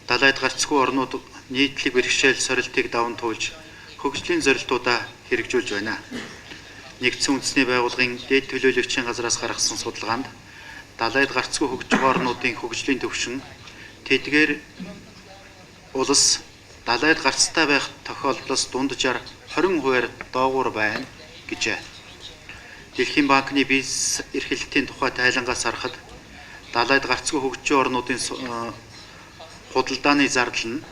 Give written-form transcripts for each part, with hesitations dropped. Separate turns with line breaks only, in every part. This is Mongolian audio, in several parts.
далайд гарцгүй орнууд нийтлэг бэрхшээл сорилтыг даван туулж хөгжлийн зорилтуудаа хэрэгжүүлж байна. Нэгдсэн үндэсний байгууллагын дээд төлөөлөгчийн газраас гаргасан судалгаанд далайд гарцгүй хөгжиж байгаа орнуудын хөгжлийн түвшин тэдгээр улс далайд гарцтай байх тохиолдлоос дунджаар 20% доогуур байна гэжээ. Дэлхийн банкны бизнес эрхлэлтийн тухай тайлангаас харахад далайд гарцгүй хөгжиж орнуудын худалдааны зардал нь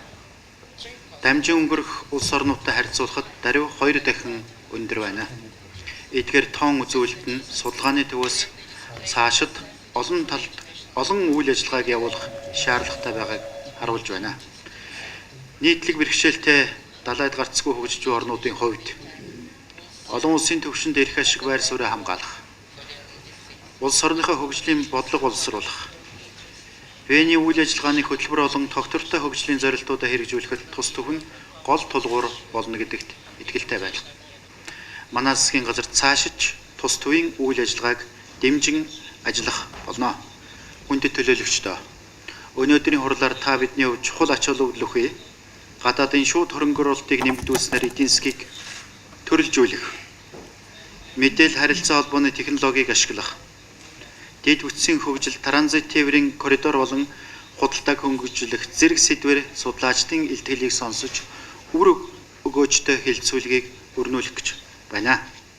дамжин өнгөрөх улс орнуудтай харьцуулахад даруй 2 дахин өндөр байна. Эдгээр тоон үзүүлэлт нь судалгааны төвөөс цаашид олон үйл ажиллагааг явуулах шаардлагатай байгааг харуулж байна. Нийтлэг бэрхшээлтэй далайд гарцгүй хөгжиж буй орнуудын хувьд олон улсын түвшинд эрх ашиг байр суурийг хамгаалах, улс орныхоо хөгжлийн бодлого боловсруулах, Вений үйл ажиллагааны хөтөлбөр болон тогтвортой хөгжлийн зорилтуудаа хэрэгжүүлэхэд тус төв нь гол тулгуур болно гэдэгт итгэлтэй байна. Манай засгийн газар цаашиж тус төвийн үйл ажиллагааг дэмжин ажиллах болно. Хүндэт төлөөлөгчдөө өнөөдрийн хурлаар та бидний хувьд чухал ач холбогдол өгье. Гадаадын шууд хөрөнгө оруулалтыг нэмэгдүүлснээр эдийн засгийг төрөлжүүлэх, мэдээлэл харилцаа холбооны технологиг ашиглах, дэд бүтцийн хөгжил, транзит тээврийн коридор болон худалдааг хөнгөлүүлэх зэрэг сэдвээр судлаачдын илтгэлийг сонсож үр өгөөжтэй хэлэлцүүлгийг өрнүүлэх гэж байна.